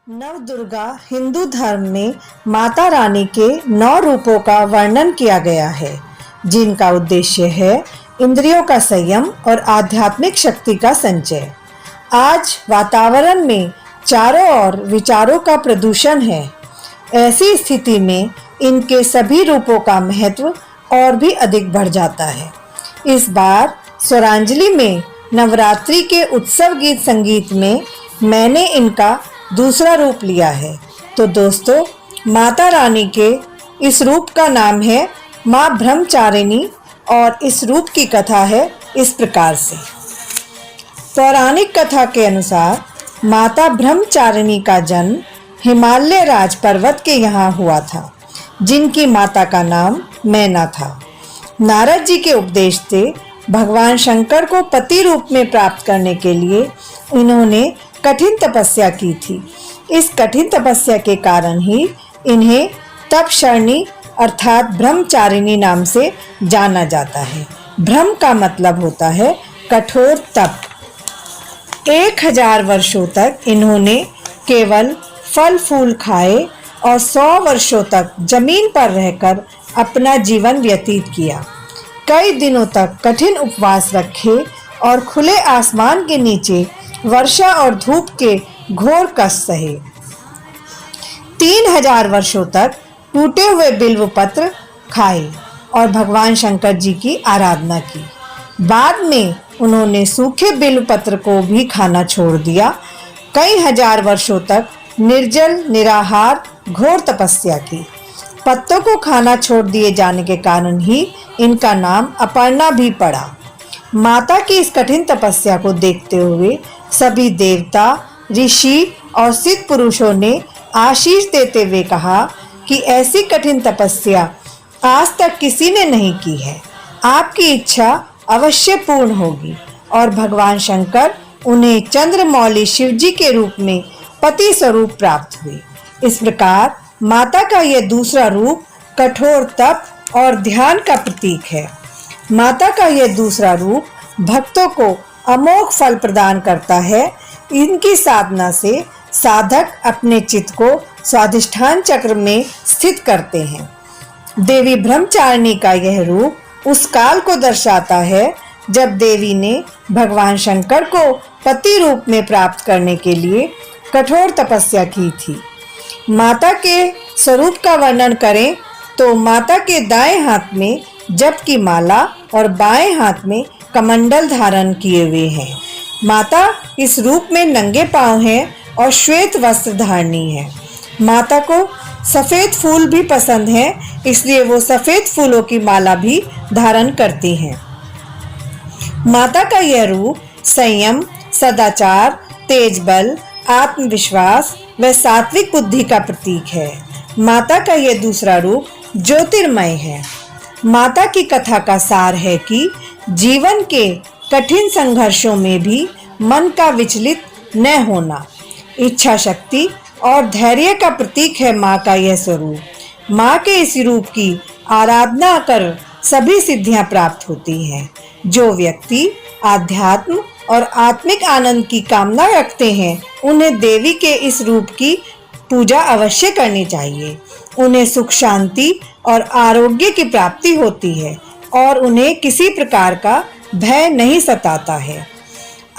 नवदुर्गा हिंदू धर्म में माता रानी के 9 रूपों का वर्णन किया गया है, जिनका उद्देश्य है इंद्रियों का संयम और आध्यात्मिक शक्ति का संचय। आज वातावरण में चारों ओर विचारों का प्रदूषण है। ऐसी स्थिति में इनके सभी रूपों का महत्व और भी अधिक बढ़ जाता है। इस बार स्वरांजलि में नवरात्रि के उत्सव गीत संगीत में मैंने इनका दूसरा रूप लिया है। तो दोस्तों, माता रानी के इस रूप का नाम है माँ ब्रह्मचारिणी और इस रूप की कथा है इस प्रकार से। पौराणिक कथा के अनुसार माता ब्रह्मचारिणी का जन्म हिमालय राज पर्वत के यहाँ हुआ था, जिनकी माता का नाम मैना था। नारद जी के उपदेश से भगवान शंकर को पति रूप में प्राप्त करने के लिए इन्होंने कठिन तपस्या की थी। इस कठिन तपस्या के कारण ही इन्हें तपशरणी अर्थात ब्रह्मचारिणी नाम से जाना जाता है। ब्रह्म का मतलब होता है कठोर तप। 1000 वर्षों तक इन्होंने केवल फल फूल खाए और 100 वर्षों तक जमीन पर रहकर अपना जीवन व्यतीत किया। कई दिनों तक कठिन उपवास रखे और खुले आसमान के नीचे वर्षा और धूप के घोर कष्ट सहे। 3000 वर्षों तक टूटे हुए बिल्व पत्र खाए और भगवान शंकर जी की आराधना की। बाद में उन्होंने सूखे बिल्व पत्र को भी खाना छोड़ दिया। कई हजार वर्षों तक निर्जल निराहार घोर तपस्या की। पत्तों को खाना छोड़ दिए जाने के कारण ही इनका नाम अपर्णा भी पड़ा। माता की इस कठिन तपस्या को देखते हुए सभी देवता, ऋषि और सिद्ध पुरुषों ने आशीष देते हुए कहा कि ऐसी कठिन तपस्या आज तक किसी ने नहीं की है। आपकी इच्छा अवश्य पूर्ण होगी। और भगवान शंकर उन्हें चंद्रमौली शिवजी के रूप में पति स्वरूप प्राप्त हुए। इस प्रकार माता का यह दूसरा रूप कठोर तप और ध्यान का प्रतीक है। माता का यह दूसरा रूप भक्तों को अमोघ फल प्रदान करता है। इनकी साधना से साधक अपने चित्त को स्वाधिष्ठान चक्र में स्थित करते हैं। देवी ब्रह्मचारिणी का यह रूप उस काल को दर्शाता है जब देवी ने भगवान शंकर को पति रूप में प्राप्त करने के लिए कठोर तपस्या की थी। माता के स्वरूप का वर्णन करें तो माता के दाएं हाथ में जप की माला और बाएं हाथ में कमंडल धारण किए हुए हैं। माता इस रूप में नंगे पांव हैं और श्वेत वस्त्र धारणी है। माता को सफेद फूल भी पसंद है, इसलिए वो सफेद फूलों की माला भी धारण करती हैं। माता का यह रूप संयम, सदाचार, तेज बल, आत्मविश्वास व सात्विक बुद्धि का प्रतीक है। माता का यह दूसरा रूप ज्योतिर्मय है। माता की कथा का सार है कि जीवन के कठिन संघर्षों में भी मन का विचलित न होना। इच्छा शक्ति और धैर्य का प्रतीक है माँ का यह स्वरूप। माँ के इस रूप की आराधना कर सभी सिद्धियां प्राप्त होती हैं। जो व्यक्ति आध्यात्म और आत्मिक आनंद की कामना रखते हैं, उन्हें देवी के इस रूप की पूजा अवश्य करनी चाहिए। उन्हें सुख शांति और आरोग्य की प्राप्ति होती है और उन्हें किसी प्रकार का भय नहीं सताता है।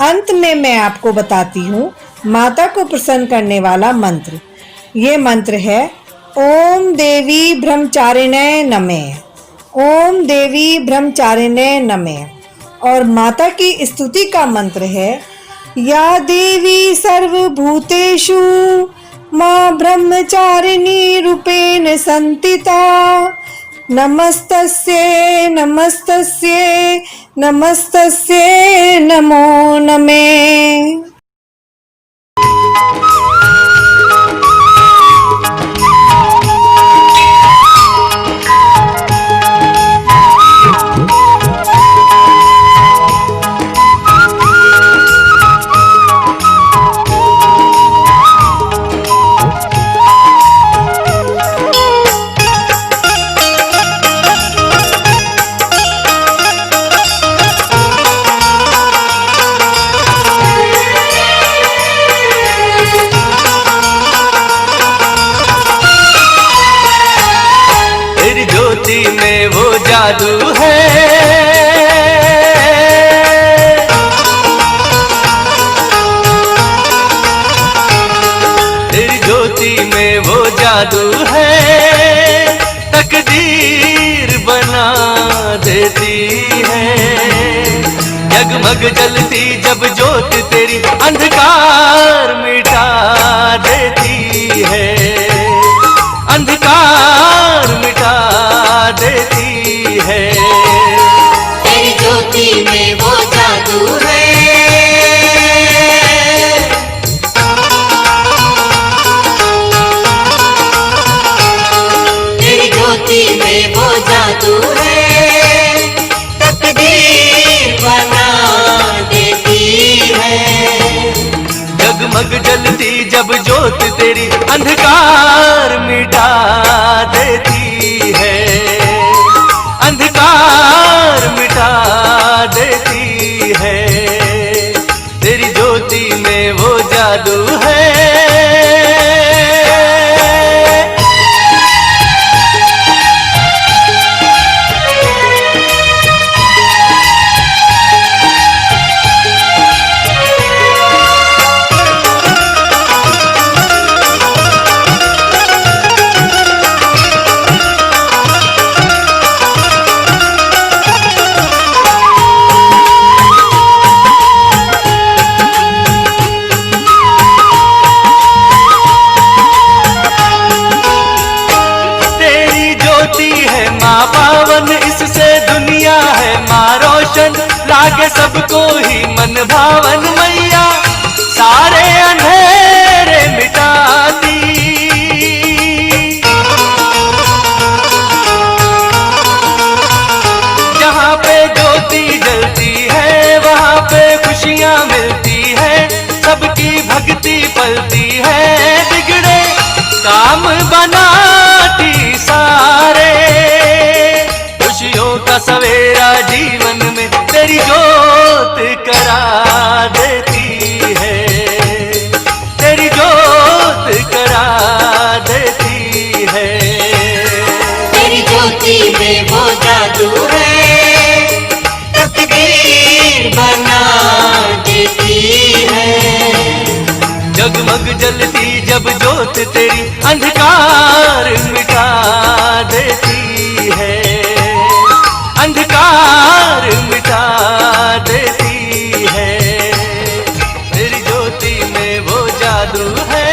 अंत में मैं आपको बताती हूँ माता को प्रसन्न करने वाला मंत्र। ये मंत्र है ओम देवी ब्रह्मचारिणे नमः। ओम देवी ब्रह्मचारिणे नमः। और माता की स्तुति का मंत्र है या देवी सर्वभूतेषु माँ ब्रह्मचारिणी रूपेण संस्थिता। नमस्तस्यै नमस्तस्यै नमस्तस्यै नमो नमः। जादू है। तेरी ज्योति में वो जादू है, तकदीर बना देती है। जगमग जलती जब ज्योत तेरी अंधकार मिटा देती है, अंधकार मिटा देती है। तेरी ज्योति में वो जादू है। तेरी ज्योति में वो जादू है, तकदीर बना देती है। जगमग जलती जब ज्योत तेरी अंधकार मिटा देती है, अंधकार मिटा देती है। तेरी ज्योति में वो जादू है। पावन इससे दुनिया है माँ रोशन, लागे सबको ही मन भावन। मैया सारे अंधेरे मिटाती, जहाँ पे ज्योति जलती है वहाँ पे खुशियाँ मिलती है, सबकी भक्ति पलती है। बिगड़े काम बनाती सारे, खुशियों का सवेरा जीवन में तेरी ज्योत करा देती है, तेरी ज्योत करा देती है। तेरी ज्योति में वो जादू है, तकदीर बना देती है। जगमग जलती जब ज्योत तेरी अंधकार मिटा देती है, अंधकार मिटा देती है। तेरी ज्योति में वो जादू है।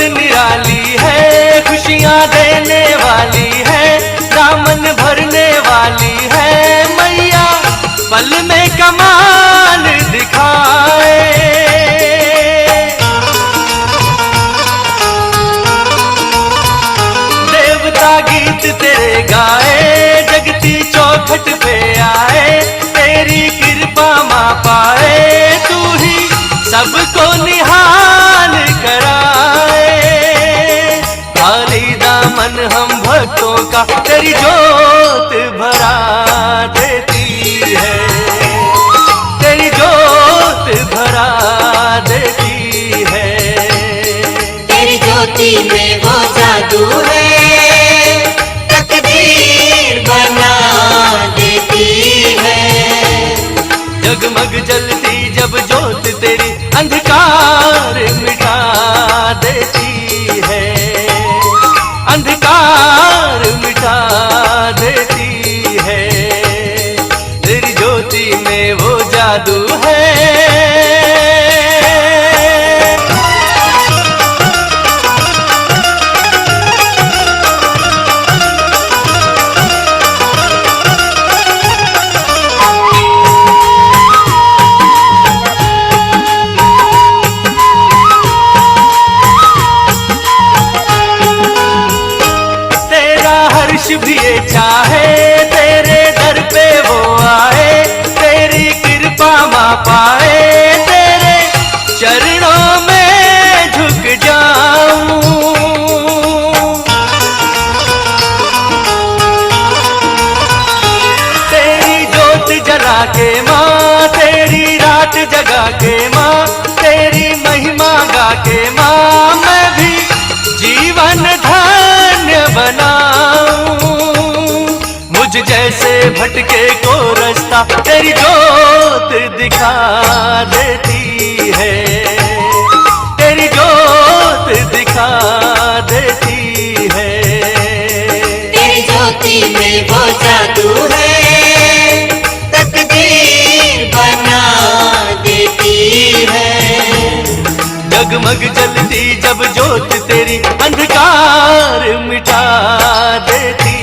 निराली है, खुशियाँ देने वाली है, दामन भरने वाली है। मैया पल में कमाल दिखाए, देवता गीत तेरे गाए, जगती चौखट पे आए, तेरी कृपा माँ पाए। तू ही सबको निहाल कराए, खाली दामन हम भक्तों का तेरी ज्योत भरा देती है, तेरी ज्योत भरा देती है। तेरी ज्योति में वो जादू है, तकदीर बना देती है। जगमग जलती जब ज्योत तेरी अंधकार मिटा देती है, अंधकार मिटा देती है। तेरी ज्योति में वो जादू है। अर्श भी ये चाहे तेरे दर पे वो आए, तेरी कृपा माँ पाए, तेरे चरणों में झुक जाऊं। तेरी जोत जला के माँ, तेरी रात जगा के माँ, तेरी महिमा गा के माँ मैं भी जीवन धन्य बनाऊं। मुझ जैसे भटके को रास्ता तेरी जोत दिखा देती है, तेरी जोत दिखा देती है। तेरी ज्योति में वो जादू है, तकदीर बना देती है। जगमग जलती जब जोत तेरी अंधकार मिटा देती